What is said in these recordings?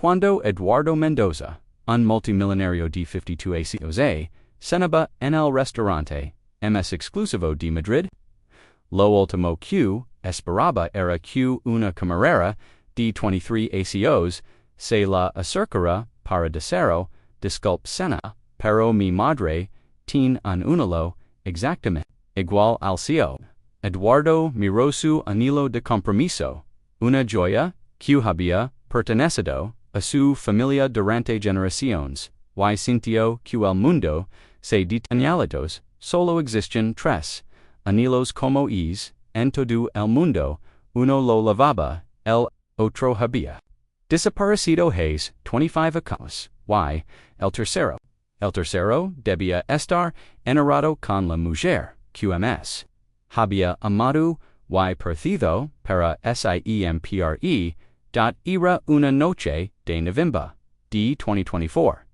Cuando Eduardo Mendoza, un multimillonario de 52 años, cenaba en el restaurante más exclusivo de Madrid. Lo último que esperaba era que una camarera de 23 años se la acercara para decirle, disculpe cena, pero mi madre tiene un anhelo exactamente igual al suyo. Eduardo miró su anhelo de compromiso, una joya que había pertenecido a su familia durante generaciones, y sintió que el mundo se detenía. Solo existen tres anhelos como en todo el mundo, uno lo lavaba, el otro había desaparecido hace 25 años, y el tercero debía estar enamorado con la mujer QMS. Había amado y perdido para siempre. Era una noche de noviembre de 2024.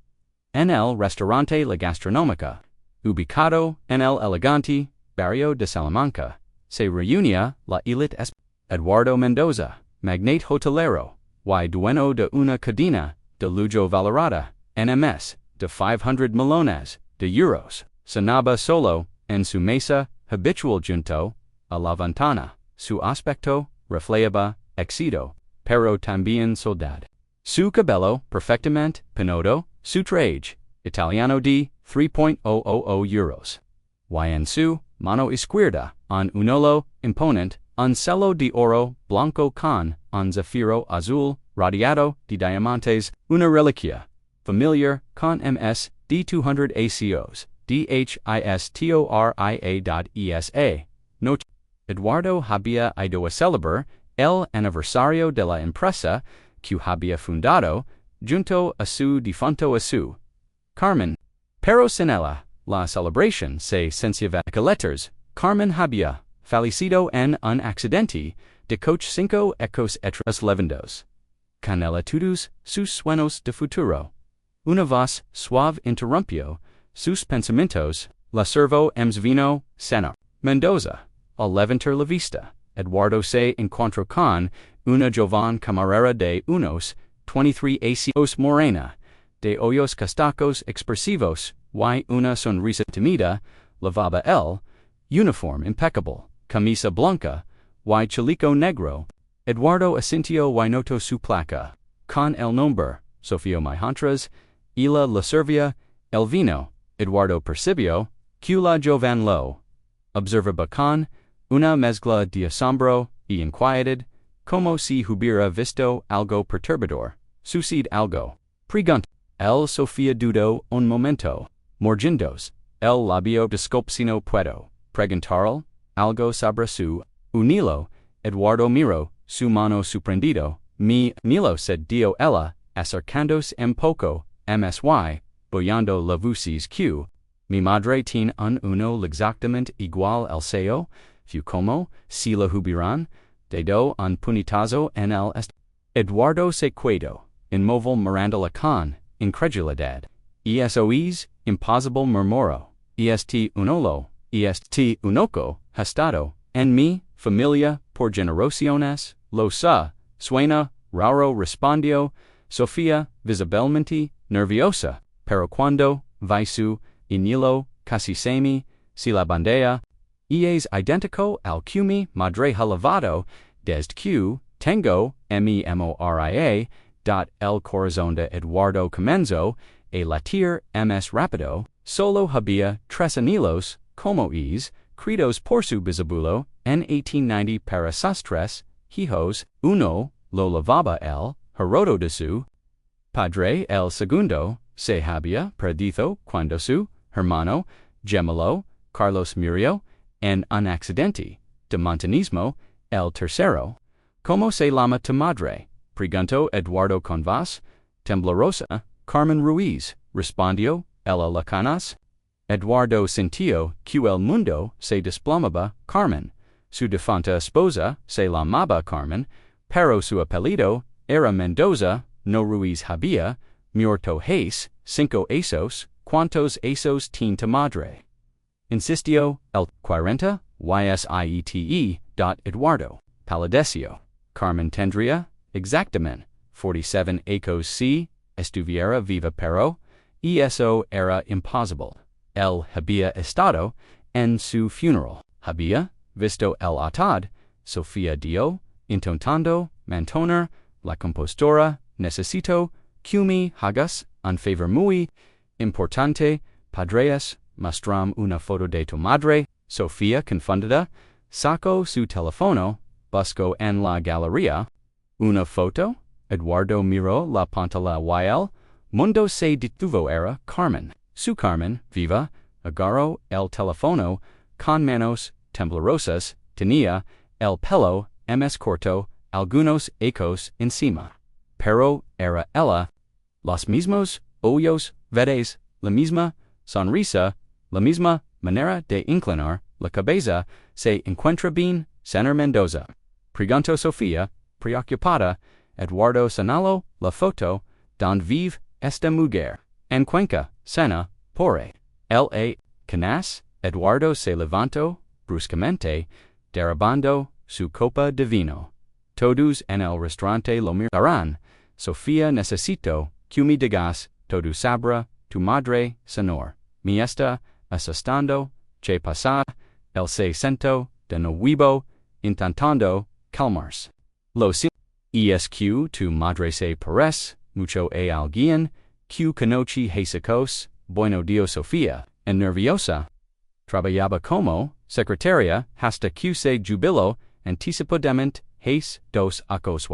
En el restaurante La Gastronómica, ubicado en el elegante barrio de Salamanca, se reunía la élite. Eduardo Mendoza, magnate hotelero, y dueño de una cadena de lujo valorada en más de 500 millones de euros, cenaba solo en su mesa habitual junto a la ventana. Su aspecto reflejaba éxito, pero también soledad. Su cabello perfectamente peinado, su traje italiano de 3,000 euros. Y en su mano izquierda, un unolo imponente, un celo de oro blanco con un zafiro azul radiado de diamantes, una reliquia familiar con ms de 200 acos, dhistoria.esa. Noche. Eduardo había ido a celebrar el aniversario de la empresa que había fundado junto a su difunto su Carmen. Pero sin ella, la celebración se sensiva a letters. Carmen había fallecido en un accidente de coche 5 ecos etras levendos. Canela todos sus sueños de futuro. Una voz suave interrumpió sus pensamientos. La servo vino cena. Mendoza, al levantar la vista, Eduardo se encontró con una joven camarera de unos 23 años morena, de ojos castacos expresivos, y una sonrisa tímida. Lavaba el uniforme impecable, camisa blanca, y chaleco negro. Eduardo asintió y notó su placa, con el nombre, Sofía Mijantras, y la servía, el vino. Eduardo percibió que la joven lo observaba con una mezcla de asombro y inquietud, como si hubiera visto algo perturbador. Sucede algo. Preguntó. El Sofía dudó un momento, mordiéndose el labio. Disculpe si no puedo preguntarle algo sobre su anhelo. Eduardo miró su mano sorprendido. Mi anhelo, said dio ella, acercándose un poco, MSY, bollando la voces que mi madre tiene un uno exactamente igual al suyo, fu como si la hubieran dado un puñetazo en el Eduardo se quedó inmóvil mirándola con incredulidad. Eso es imposible, murmuró. Est unoco gestado en mi familia por generaciones. Lo sé. Suena raro, respondió Sofía, visiblemente nerviosa, pero cuando vi su anhelo casi si la bandea, y es idéntico al que mi madre ha lavado desde que tengo memoria. El corazón de Eduardo comenzó a latir más rápido. Solo había tres anhelos, como es credos por su bisabuelo en 1890 para sus tres hijos. Uno lo lavaba el herodo de su padre. El segundo se había perdido cuando su hermano gemelo Carlos murió en un accidente de montañismo. El tercero, ¿cómo se llama tu madre?, preguntó Eduardo con voz temblorosa. Carmen Ruiz, respondió. ¿Ella la conoce? Eduardo sintió que el mundo se desplomaba. Carmen, su difunta esposa, se llamaba Carmen, pero su apellido era Mendoza. No Ruiz había muerto hace 5 años. ¿Cuántos años tiene tu madre?, insistió el 40 ysiete. Eduardo palideció. Carmen tendría exactamente 47 Ecos C, estuviera viva pero, eso era imposible. Él había estado en su funeral. Había visto el ataúd, Sofía dio, intentando mantener la compostura. Necesito que me hagas un favor muy importante. Podrías mostrar una foto de tu madre. Sofía, confundida, sacó su teléfono, buscó en la galería una foto. Eduardo miró la pantalla while mundo se detuvo. Era Carmen. Su Carmen, viva, agarró el teléfono con manos temblorosas. Tenía el pelo más corto, algunos ecos encima. Pero era ella. Los mismos ojos verdes, la misma sonrisa, la misma manera de inclinar la cabeza. Se encuentra bien, señor Mendoza. Preguntó Sofía, preocupada. Eduardo señaló la foto. Donde vive esta mujer? En Cuenca, cena, Puede. La Canas. Eduardo se levantó bruscamente, derribando su copa de vino. Todos en el restaurante lo mirarán. Sofía, necesito que me digas todo sobre tu madre, señor. Me está asustando. ¿Qué pasa? Él se sentó de nuevo, intentando calmarse. Lo siento. Es que tu madre se parece mucho a alguien que conoce Jesicos. Bueno Dios. Sofía, nerviosa, trabajaba como secretaria hasta que se jubiló anticipadamente hace 2 años.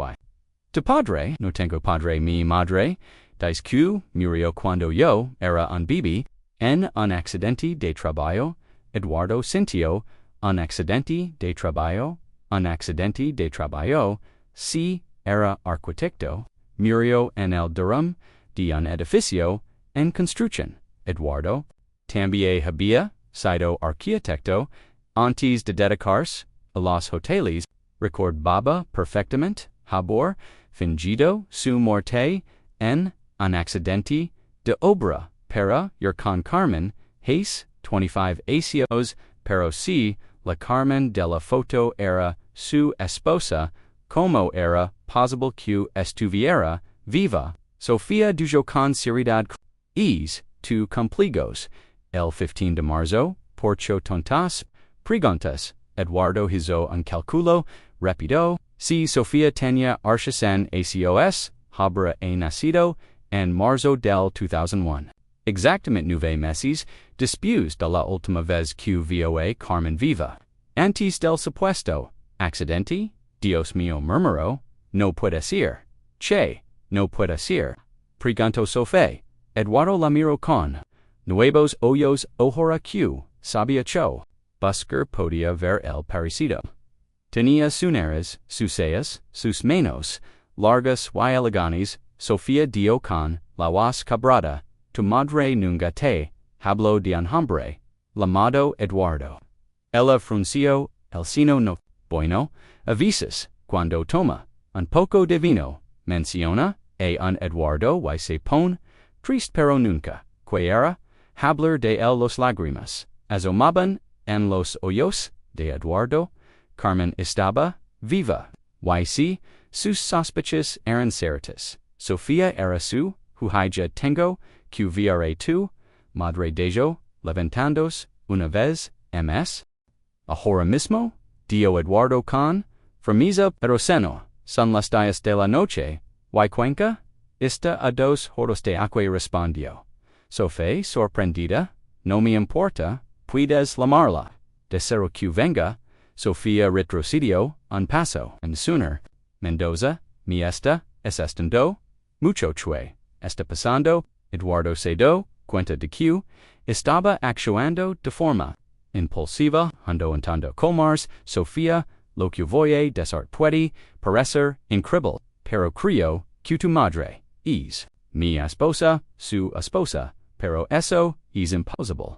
Tu padre? No tengo padre. Mi madre dice que murió cuando yo era un bebé en un accidente de trabajo. Eduardo sintió un accidente de trabajo. Un accidente de trabajo. Si era arquitecto, murió en el derrumbe de un edificio en construcción. Eduardo también había sido arquitecto antes de dedicarse a los hoteles. Recordaba perfectamente haber fingido su muerte en un accidente de obra para ir con Carmen hace 25 años, pero si la Carmen de la foto era su esposa, como era posible que estuviera viva? Sofía dijo con seriedad. Tu cumpleaños, el 15 de marzo, por tantas preguntas. Eduardo hizo un cálculo rápido. Si Sofía tenía archas en ACOS, habría nacido en marzo del 2001. Exactamente 9 meses después de la última vez que vio a Carmen viva. Antes del supuesto accidente. Dios mío, murmuró. No puede ser. Che, no puede ser. Preguntó Sofía. Eduardo la miró con nuevos ojos. Ahora que sabía cho buscar podía ver el parecido. Tenía sus nariz, sus cejas, sus manos largas y elegantes. Sofía dio con la voz quebrada. Tu madre nunca te habló de un hombre llamado Eduardo. Ella frunció el ceño. No. Bueno, a veces, cuando toma un poco de vino, menciona a un Eduardo y se pone triste, pero nunca quiera hablar de él. Los lágrimas asomaban en los ojos de Eduardo. Carmen estaba viva. Y si sus sospechas eran ciertas, Sofía era su hija. Tengo que ver a tu madre dejo levantándose una vez más. Ahora mismo, dio Eduardo con firmeza. Pero seno, son las 10 de la noche. ¿Y Cuenca? Está a 2 horas de aquí, respondió. Sofía, sorprendida. No me importa, puedes llamarla. Deseo que venga. Sofía retrocedió un paso. And sooner. Mendoza, me está asustando mucho. ¿Qué está pasando? Eduardo se dio cuenta de que estaba actuando de forma impulsiva. Intentando calmarse. Sofía, lo que voy a decir puede parecer increíble, pero creo que tu madre es mi esposa, su esposa, pero eso es imposible.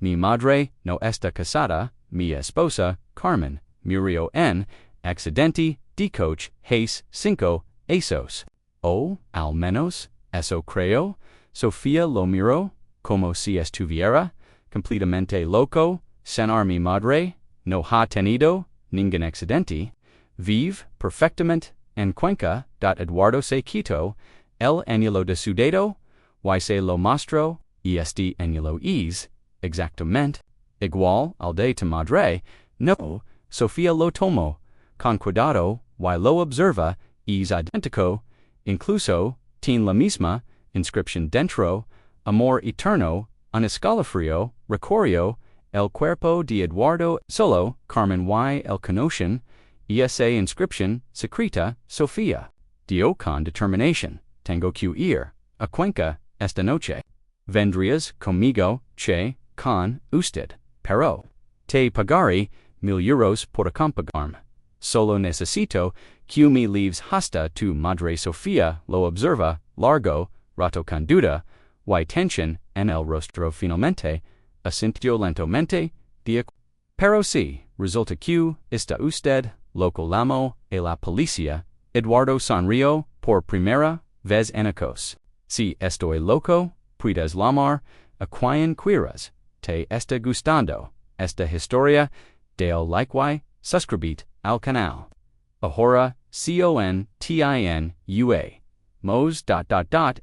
Mi madre no está casada. Mi esposa, Carmen, murió en accidente de coche hace 5 años. O, al menos, eso creo. Sofía lo miró como si estuviera completamente loco. Señor, mi madre no ha tenido ningún accidente. Vive perfectamente en Cuenca, Eduardo se quito, el anillo de su dedo, y se lo mostró, este anillo es, exactamente, igual al de tu madre, no, Sofía lo tomó, con cuidado, y lo observa, es idéntico, incluso, tiene la misma, inscripción dentro, amor eterno, un escalofrío, recorrió, el cuerpo de Eduardo, solo, Carmen y el conocen, esa inscripción, secreta, Sofía. Dio con determinación, tengo que ir, a Cuenca, esta noche. Vendrías conmigo, che, con, usted, pero. Te pagaré, 1000 euros por acompañarme. Solo necesito, que me leaves hasta tu madre Sofía lo observa, largo, rato con duda, y tensión en el rostro finalmente, asintió lentamente, pero si, resulta que, está usted, loco lamo, e la policía, Eduardo sonrió, por primera vez en ojos. Si estoy loco, puedes llamar, a quien quieras, te está gustando, esta historia, dale like y, suscribite al canal. Ahora, continua. Mos.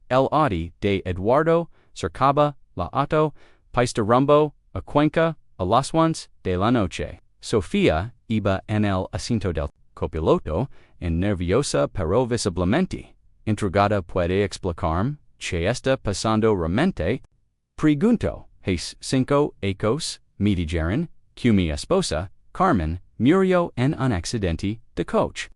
El Audi de Eduardo, cercaba, la auto, paista rumbo, a Cuenca, a las once de la noche. Sofía iba en el asiento del copiloto, en nerviosa pero visiblemente. Intrigada puede explicarme, che está pasando realmente. Pregunto, Hace 5 ecos, me dijeron, que mi esposa, Carmen, murió en un accidente de coche.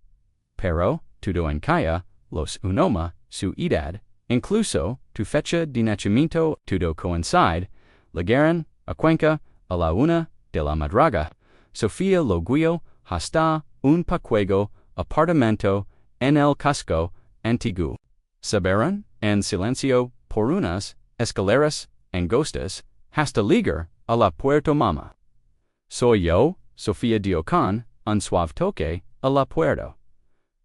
Pero, todo encalla, los unoma, su edad, incluso, tu fecha de nacimiento, todo coincide, llegaron, a Cuenca, a la 1 de la madrugada. Sofía lo guió hasta un pequeño apartamento en el casco antiguo. Subieron, en silencio, por unas escaleras angostas, hasta llegar a la puerta mama. Soy yo, Sofía dio con un suave toque a la puerta.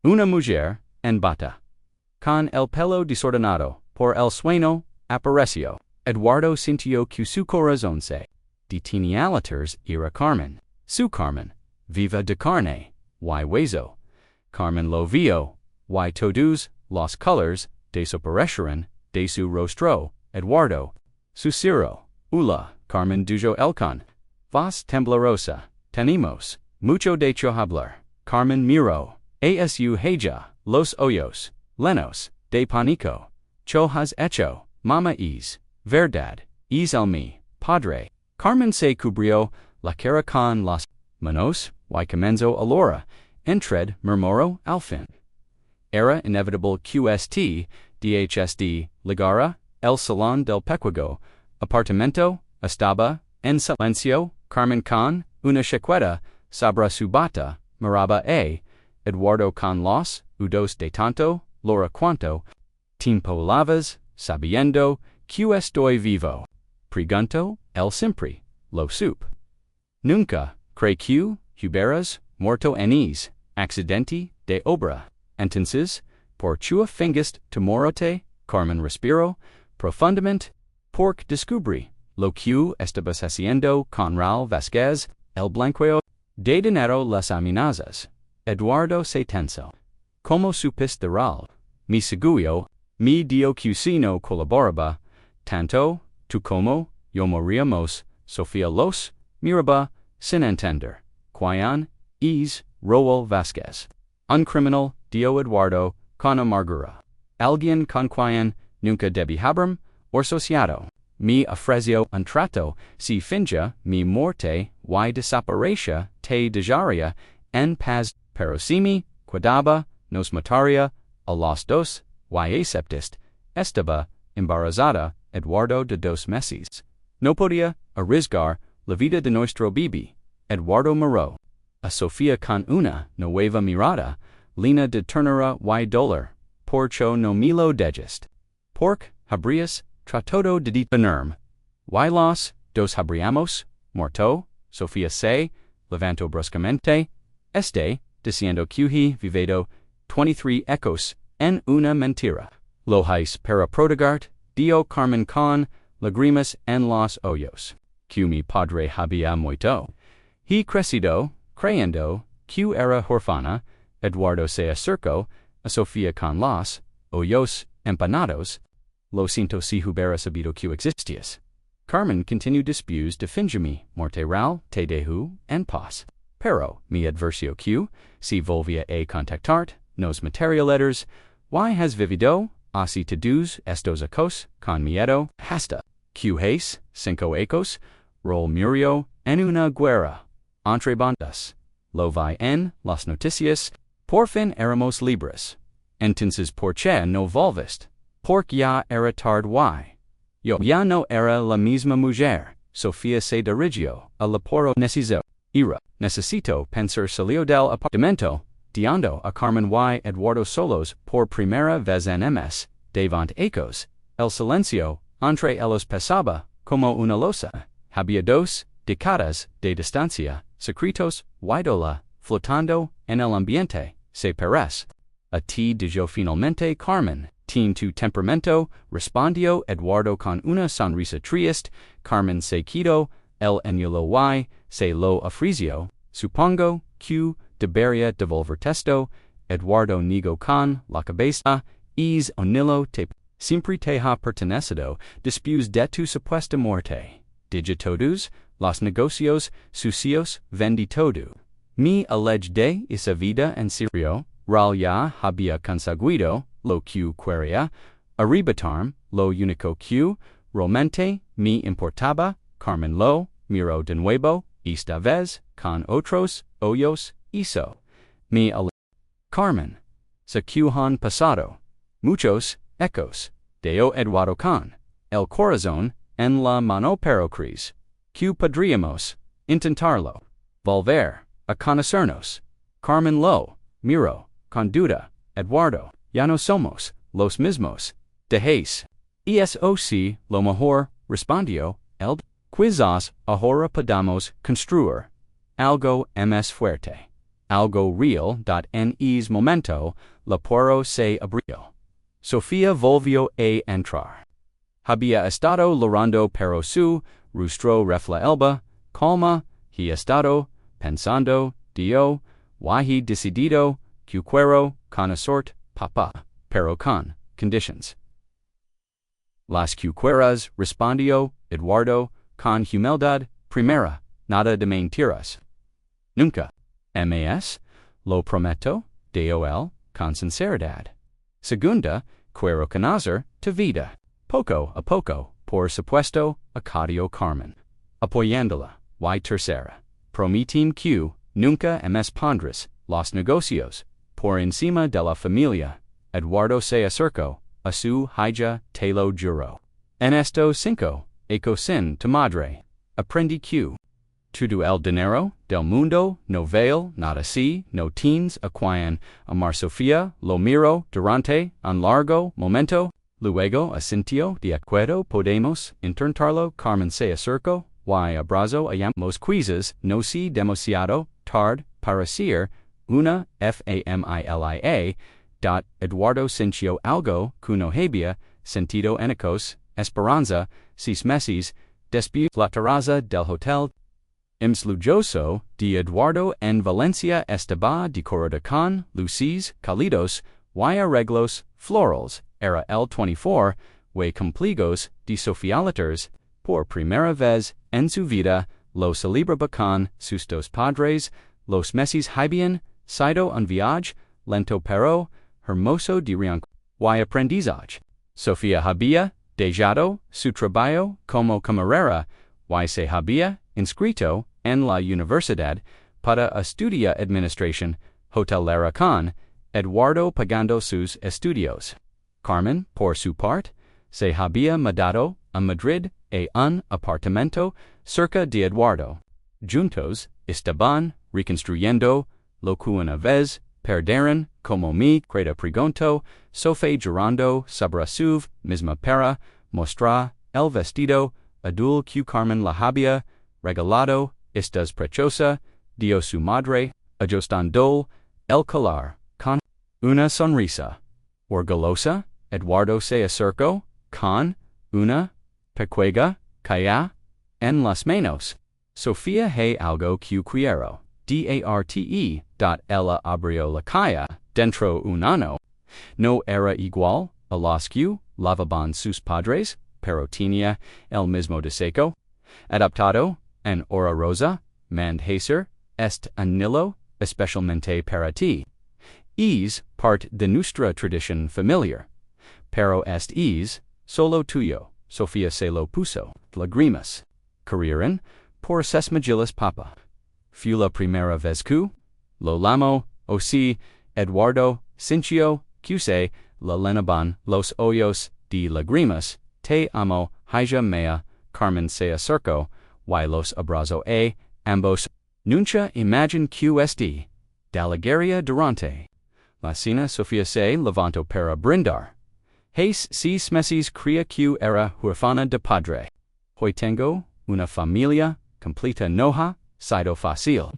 Una mujer, en bata. Con el pelo desordenado, por el sueño, apareció. Eduardo sintió que su corazón se detenía al latir era Carmen. Su Carmen, viva de carne, y hueso. Carmen lo vio, y todos los colores desaparecieron de su rostro. Eduardo susurró, Hola, Carmen dujo elcon. Voz temblorosa, tenemos mucho de qué hablar. Carmen miró, asu heja, los ojos, llenos de pánico. ¿Qué has hecho, mama es, verdad, es el mi padre. Carmen se cubrió la cara con las manos, y comenzó alora, entred murmuró al fin. Era inevitable QST, DHSD, ligara, el salón del pequeño apartamento, estaba, en silencio, Carmen con, una chaqueta, sobre su bata, miraba Eduardo con los udos de tanto, Laura cuanto, tiempo lavas, sabiendo, que estoy vivo. Pregunto, el siempre, lo sup. Nunca, cree que, hubieras, muerto en accidente de obra. Entonces, por qué fingiste tu muerte, Carmen respiró, profundamente, porque descubrí, lo que estabas haciendo con Raúl Vázquez, el blanqueo de dinero las amenazas. Eduardo se tensó. ¿Cómo supiste de Raúl? Mi seguio, mi dio que si no colaboraba, tanto, tú como, yo moríamos, Sofía los, miraba, sin entender. Quién es Raúl Vázquez. Un criminal, dio Eduardo, con amargura. Alguien con quien nunca debí haberme asociado. Me ofreció un trato, si finja mi muerte y desaparecia te dejaría en paz, pero si me cuidaba, nos mataría a los dos, y aceptiste, estaba embarazada, Eduardo de 2 meses. No podía arriesgar la vida de nuestro bebé. Eduardo miró a Sofía con una nueva mirada, llena de ternura y dolor. Por qué no me lo dijiste? Porque habrías tratado de detenerme. Y los dos habríamos muerto. Sofía se levantó bruscamente, diciendo que vivido 23 ecos en una mentira. Lo hice para protegarte, dio Carmen con lágrimas en los ojos. Que mi padre había muerto. He crecido, creyendo, que era huérfana. Eduardo se acercó, a Sofía con los ojos empanados, lo siento si hubiera sabido que existías. Carmen continued disputes de fingirme, morte real, te dejo, en paz. Pero, mi adversio que, si volvía a contactarte, nos materialetters, y has vivido, así todos estos acos, con miedo, hasta, que hace, cinco ecos, rol murió, en una guerra, entre bandas. Lo vi en las noticias, por fin éramos libres. Entonces por qué no volviste? Porque ya era tarde y. Yo ya no era la misma mujer, Sofía se dirigió a la poro necesito pensar salió del apartamento, diando a Carmen y Eduardo solos por primera vez en ms, devant ecos, el silencio, entre ellos pasaba, como una losa, había dos décadas de distancia, secretos, idola, flotando en el ambiente, se parece. A ti dijo finalmente Carmen, tin tu temperamento, respondió Eduardo con una sonrisa triste, Carmen se quedó, el anuló y, se lo ofreció, supongo, que, debería devolver testo, Eduardo negó con la cabeza, es onilo te, siempre te ha pertenecido, después de tu supuesta muerte. Dije todos, los negocios, sucios, vendí todo. Mi allegde esa vida en serio, real ya había conseguido, lo que quería, arribatarme, lo único que, realmente, me importaba, Carmen lo, miró de nuevo, esta vez, con otros ojos, hizo. Mi Carmen, se que han pasado, muchos, ecos, deo Eduardo con, el corazón, en la mano pero cris, que podríamos, intentarlo, volver, a conocernos. Carmen lo, miró, con duda, Eduardo, ya no somos, los mismos, dejéis. Esoc, lo mejor, respondió, el, quizás, ahora podamos construir, algo más fuerte, algo real. En ese momento, la puerta se abrió. Sofía volvió a entrar. Había estado llorando pero su rostro reflejaba, calma, he estado, pensando, dio, y he decidido, que quiero, conocerte, papá, pero con conditions. Las que quieras, respondió, Eduardo, con humildad, primera, nada de mentiras. Nunca. Mas, lo prometo, dol, con sinceridad. Segunda, quiero conocer tu vida. Poco a poco, por supuesto, acadio Carmen. Apoyándola, y tercera. Prometim que, nunca más pondrás, los negocios, por encima de la familia. Eduardo se acercó, a su hija te lo juro. En estos cinco, eco sin tu madre. Aprendí que todo el dinero del mundo no vale nada si no tienes a quien amar. Sofía lo miró durante un largo momento, luego asintió de acuerdo. Podemos intentarlo. Carmen se acercó, y abrazó a ambos. Quizás no si demasiado tarde para ser una familia. Eduardo sintió algo que no había sentido en ecos, esperanza, 6 meses, después la terraza del hotel. Imslujioso de Eduardo en Valencia estaba decorada con luces cálidos y arreglos florales. Era el 24, y cumpleaños de Sofía Letters. Por primera vez en su vida, lo celebraba con sus dos padres. Los meses habían sido un viaje, lento pero hermoso de reencuentro y aprendizaje. Sofía había dejado su trabajo como camarera, y se había inscrito en la universidad para estudiar administración hotelera con Eduardo pagando sus estudios. Carmen, por su parte, se había mudado a Madrid a un apartamento cerca de Eduardo. Juntos estaban reconstruyendo lo que una vez perdieron. Como mi credo pregunto, Sofía llorando sobre su misma para mostrar el vestido adul que Carmen la había regalado. Estás preciosa, dio su madre, ajustando el collar con una sonrisa orgullosa. Eduardo se acercó con una pequeña calla en las manos. Sofía hay algo que quiero. Darte. Ella abrió la calla dentro un ano, No era igual a los que lavaban sus padres, pero tenía el mismo deseo. Adaptado en hora rosa, mand hacer, est anillo, especialmente para ti. Es part de nuestra tradición familiar. Pero es solo tuyo, Sofía se lo puso, lágrimas. Carrieran, por ses magillas papa. Fue la primera vez que, lo lamo, o si, Eduardo, Cincio, cuse, la lenaban, los hoyos, de lágrimas, te amo, hija mea, Carmen se acercó, y los abrazo ambos. Nunca imagine QSD. Dalageria durante. La cena Sofía se levantó para brindar. Hace 6 meses cría que era huérfana de padre. Hoy tengo una familia completa noja, sido fácil.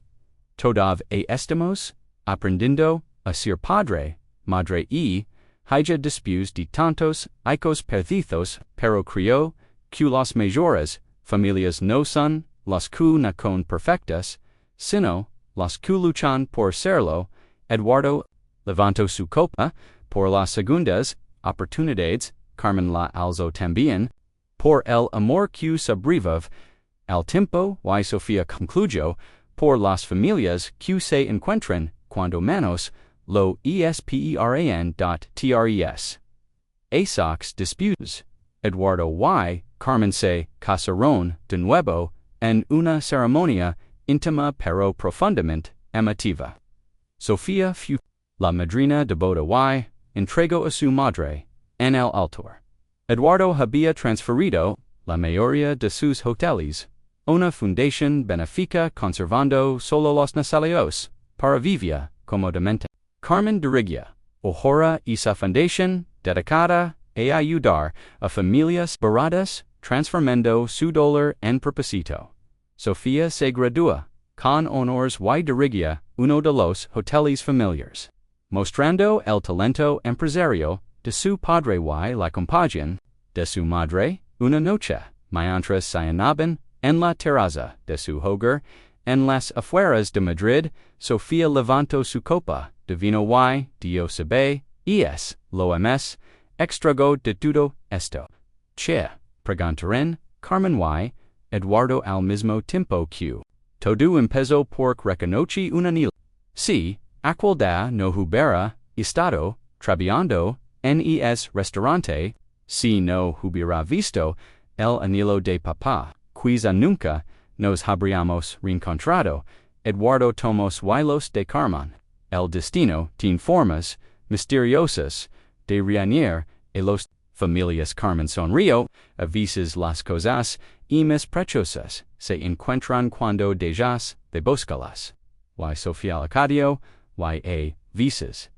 Todavía estamos aprendiendo a ser padre, madre y hija después de tantos hijos perdidos, pero creo que las mayores familias no son las que nacen perfectas, sino las que luchan por serlo. Eduardo levantó su copa por las segundas oportunidades, Carmen la alzó también, por el amor que sobrevive al tiempo, y Sofía concluyó, por las familias que se encuentran, cuando menos, lo esperan.tres. Asox disputes. Eduardo y Carmen se casaron de nuevo en una ceremonia íntima pero profundamente emotiva. Sofía fue la madrina de boda y entregó a su madre en el altar. Eduardo había transferido la mayoría de sus hoteles, una fundación benéfica conservando solo los necesarios para vivir cómodamente. Carmen dirigia ahora esa fundación dedicada a ayudar a familias baratas, transformando su dolor en propósito. Sofía se gradúa con honores y dirigia uno de los hoteles familiares, mostrando el talento empresario de su padre y la compañía de su madre. Una noche, mientras cenaban en la terraza de su hogar en las afueras de Madrid, Sofía levantó su copa de vino y, Dios sabe, es lo ms, extragó de todo esto. Che, preguntaron Carmen y Eduardo al mismo tiempo que todo empezó por reconoce un anillo. Si, aquel no hubiera estado trabajando en restaurante, si no hubiera visto el anillo de papá, quizá nunca nos habríamos reencontrado. Eduardo tomos y los de Carmen. El destino tiene formas misteriosas de reunir a los familias. Carmen sonrió, a veces las cosas más preciosas se encuentran cuando dejas de buscarlas. Y Sofía Acadio, y a veces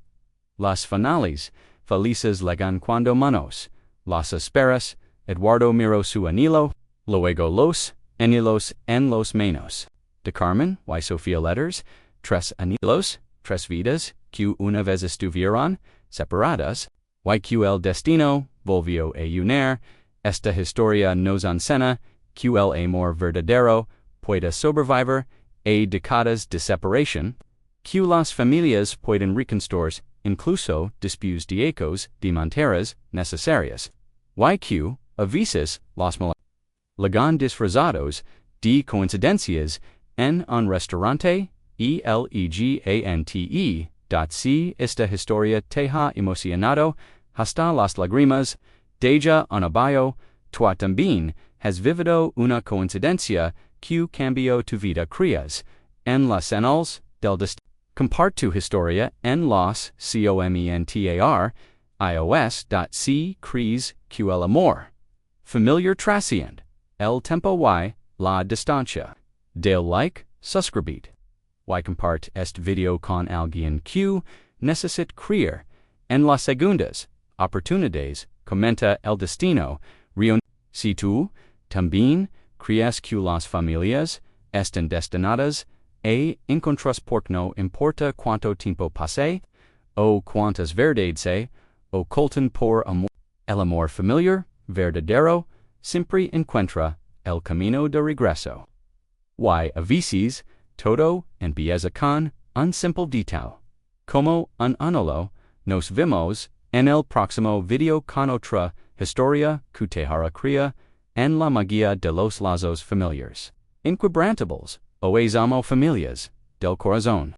las finales felices llegan cuando menos las esperas. Eduardo miró su anillo, luego los anillos en los manos de Carmen y Sofía. Letters, 3 anillos, 3 vidas, que una vez estuvieron separadas, y que el destino volvió a unir. Esta historia nos enseña que el amor verdadero puede sobrevivir a décadas de separación, que las familias pueden reconstruirse incluso después de ecos de monteras necesarias, y que a veces los llegan disfrazados de coincidencias en un restaurante. Elegante. Si esta historia te ha emocionado hasta las lágrimas, deja un abrazo, tú también has vivido una coincidencia que cambió tu vida. Creas en las señales del destino. Comparte tu historia en los comentar ios.si crees que el amor familiar trasciende el tiempo y la distancia. Dale like, suscribid. Y comparte este video con alguien que necesita creer en las segundas oportunidades. Comenta el destino. Si tú también crees que las familias están destinadas a encontrarse, porque no importa cuánto tiempo pase, o cuántas verdades se ocultan por amor. El amor familiar, verdadero, siempre encuentra el camino de regreso. Y a veces, todo empieza con un simple detalle, como un anillo nos vimos en el próximo video con otra historia que te hará creer en la magia de los lazos familiares inquebrantables o amo familias del corazón.